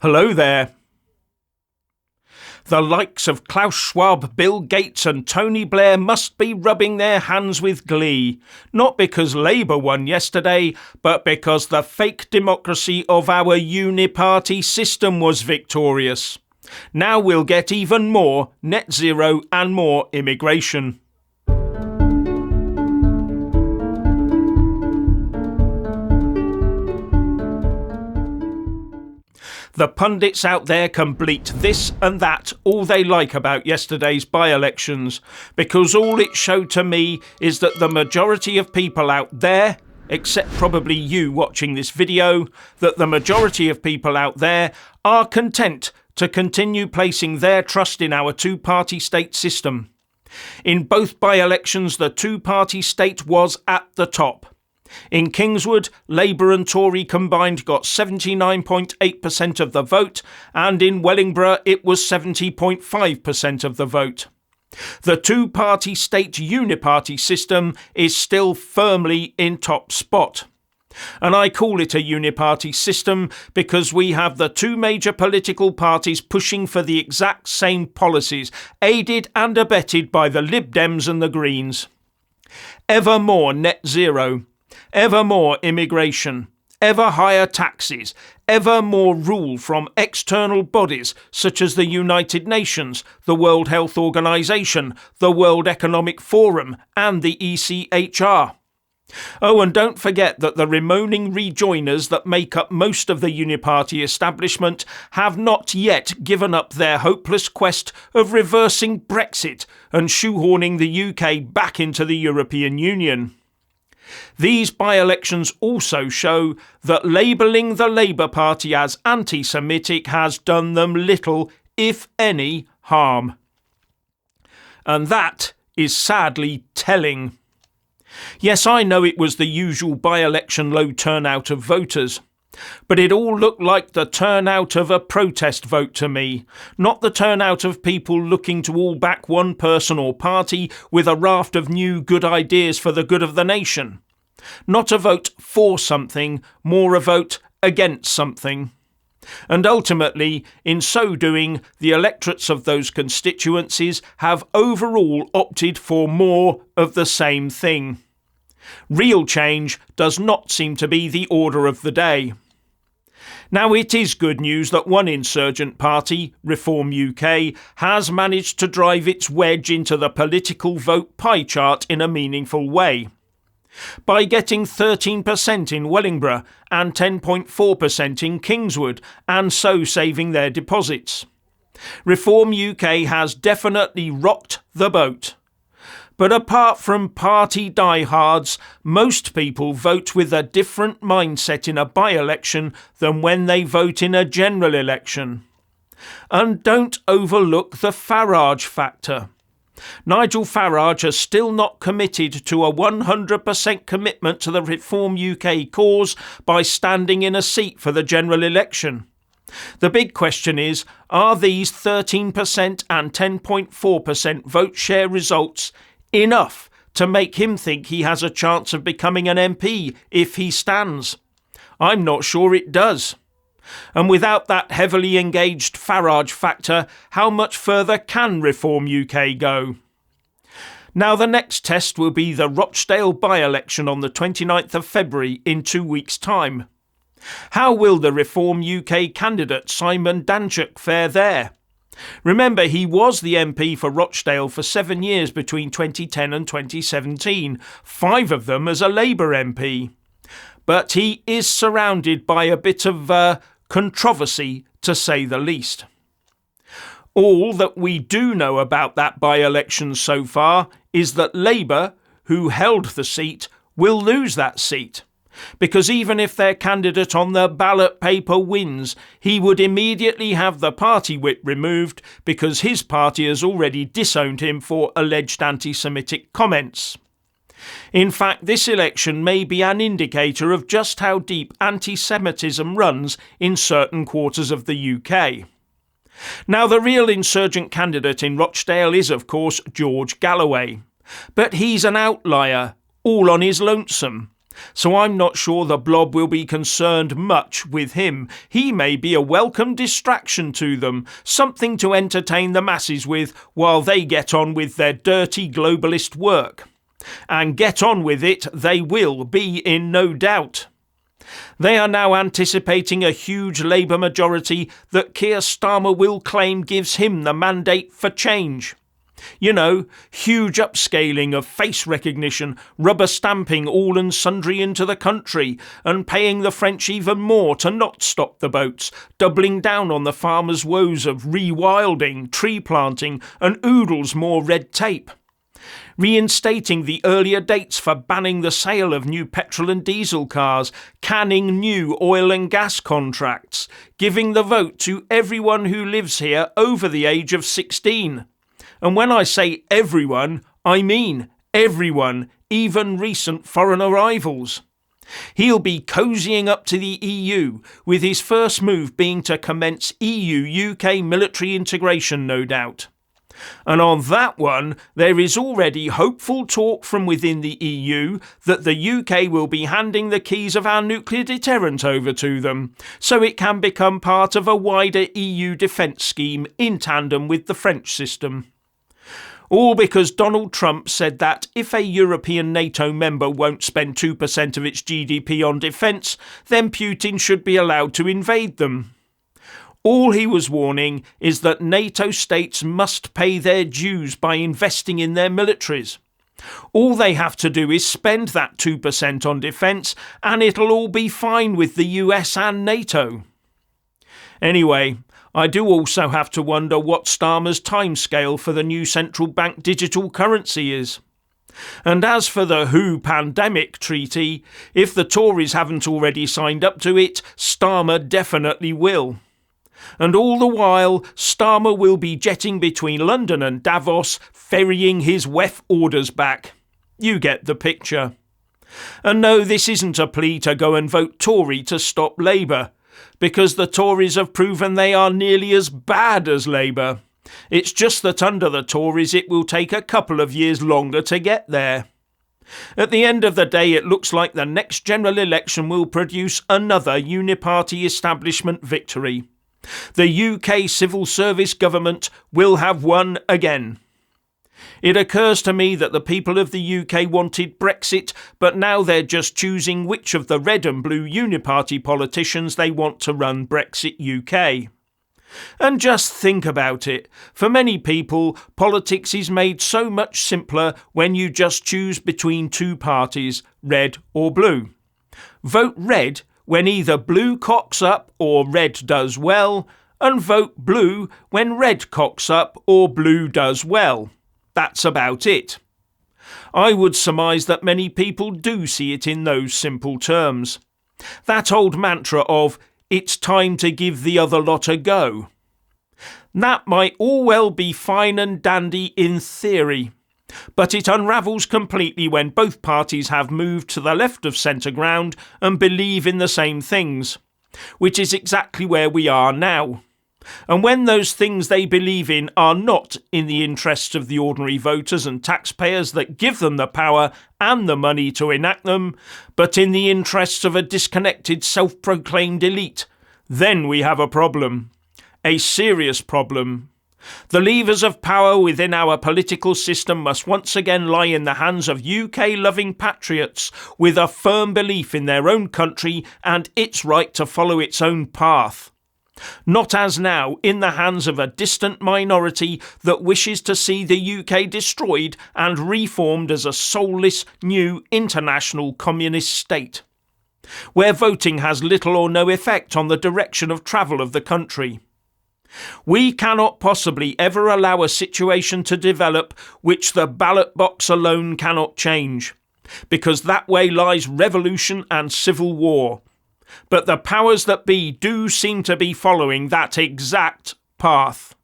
Hello there. The likes of Klaus Schwab, Bill Gates and Tony Blair must be rubbing their hands with glee, not because Labour won yesterday, but because the fake democracy of our uni-party system was victorious. Now we'll get even more net zero and more immigration. The pundits out there can bleat this and that all they like about yesterday's by-elections, because all it showed to me is that the majority of people out there, except probably you watching this video, that the majority of people out there are content to continue placing their trust in our two-party state system. In both by-elections, the two-party state was at the top. In Kingswood, Labour and Tory combined got 79.8% of the vote, and in Wellingborough it was 70.5% of the vote. The two-party state uni-party system is still firmly in top spot. And I call it a uni-party system because we have the two major political parties pushing for the exact same policies, aided and abetted by the Lib Dems and the Greens. Ever more net zero. Ever more immigration, ever higher taxes, ever more rule from external bodies such as the United Nations, the World Health Organization, the World Economic Forum and the ECHR. Oh, and don't forget that the remaining rejoiners that make up most of the uni-party establishment have not yet given up their hopeless quest of reversing Brexit and shoehorning the UK back into the European Union. These by-elections also show that labelling the Labour Party as anti-Semitic has done them little, if any, harm. And that is sadly telling. Yes, I know it was the usual by-election low turnout of voters, but it all looked like the turnout of a protest vote to me, not the turnout of people looking to all back one person or party with a raft of new good ideas for the good of the nation. Not a vote for something, more a vote against something. And ultimately, in so doing, the electorates of those constituencies have overall opted for more of the same thing. Real change does not seem to be the order of the day. Now, it is good news that one insurgent party, Reform UK, has managed to drive its wedge into the political vote pie chart in a meaningful way. By getting 13% in Wellingborough and 10.4% in Kingswood, and so saving their deposits. Reform UK has definitely rocked the boat. But apart from party diehards, most people vote with a different mindset in a by-election than when they vote in a general election. And don't overlook the Farage factor. Nigel Farage has still not committed to a 100% commitment to the Reform UK cause by standing in a seat for the general election. The big question is, are these 13% and 10.4% vote share results enough to make him think he has a chance of becoming an MP if he stands? I'm not sure it does. And without that heavily engaged Farage factor, how much further can Reform UK go? Now, the next test will be the Rochdale by-election on the 29th of February in 2 weeks' time. How will the Reform UK candidate Simon Danczuk fare there? Remember, he was the MP for Rochdale for 7 years between 2010 and 2017, 5 of them as a Labour MP. But he is surrounded by a bit of controversy, to say the least. All that we do know about that by-election so far is that Labour, who held the seat, will lose that seat. Because even if their candidate on the ballot paper wins, he would immediately have the party whip removed because his party has already disowned him for alleged anti-Semitic comments. In fact, this election may be an indicator of just how deep anti-Semitism runs in certain quarters of the UK. Now, the real insurgent candidate in Rochdale is, of course, George Galloway. But he's an outlier, all on his lonesome. So I'm not sure the blob will be concerned much with him. He may be a welcome distraction to them, something to entertain the masses with while they get on with their dirty globalist work. And get on with it they will be, in no doubt. They are now anticipating a huge Labour majority that Keir Starmer will claim gives him the mandate for change. You know, huge upscaling of face recognition, rubber stamping all and sundry into the country, and paying the French even more to not stop the boats, doubling down on the farmers' woes of rewilding, tree planting, and oodles more red tape. Reinstating the earlier dates for banning the sale of new petrol and diesel cars, canning new oil and gas contracts, giving the vote to everyone who lives here over the age of 16. And when I say everyone, I mean everyone, even recent foreign arrivals. He'll be cozying up to the EU, with his first move being to commence EU-UK military integration, no doubt. And on that one, there is already hopeful talk from within the EU that the UK will be handing the keys of our nuclear deterrent over to them, so it can become part of a wider EU defence scheme in tandem with the French system. All because Donald Trump said that if a European NATO member won't spend 2% of its GDP on defence, then Putin should be allowed to invade them. All he was warning is that NATO states must pay their dues by investing in their militaries. All they have to do is spend that 2% on defence and it'll all be fine with the US and NATO. Anyway, I do also have to wonder what Starmer's timescale for the new central bank digital currency is. And as for the WHO pandemic treaty, if the Tories haven't already signed up to it, Starmer definitely will. And all the while, Starmer will be jetting between London and Davos, ferrying his WEF orders back. You get the picture. And no, this isn't a plea to go and vote Tory to stop Labour, because the Tories have proven they are nearly as bad as Labour. It's just that under the Tories it will take a couple of years longer to get there. At the end of the day, it looks like the next general election will produce another uni-party establishment victory. The UK civil service government will have won again. It occurs to me that the people of the UK wanted Brexit, but now they're just choosing which of the red and blue uni-party politicians they want to run Brexit UK. And just think about it. For many people, politics is made so much simpler when you just choose between two parties, red or blue. Vote red when either blue cocks up or red does well, and vote blue when red cocks up or blue does well. That's about it. I would surmise that many people do see it in those simple terms. That old mantra of, it's time to give the other lot a go. That might all well be fine and dandy in theory, but it unravels completely when both parties have moved to the left of centre ground and believe in the same things, which is exactly where we are now. And when those things they believe in are not in the interests of the ordinary voters and taxpayers that give them the power and the money to enact them, but in the interests of a disconnected self-proclaimed elite, then we have a problem. A serious problem. The levers of power within our political system must once again lie in the hands of UK-loving patriots with a firm belief in their own country and its right to follow its own path. Not as now in the hands of a distant minority that wishes to see the UK destroyed and reformed as a soulless new international communist state, where voting has little or no effect on the direction of travel of the country. We cannot possibly ever allow a situation to develop which the ballot box alone cannot change, because that way lies revolution and civil war. But the powers that be do seem to be following that exact path.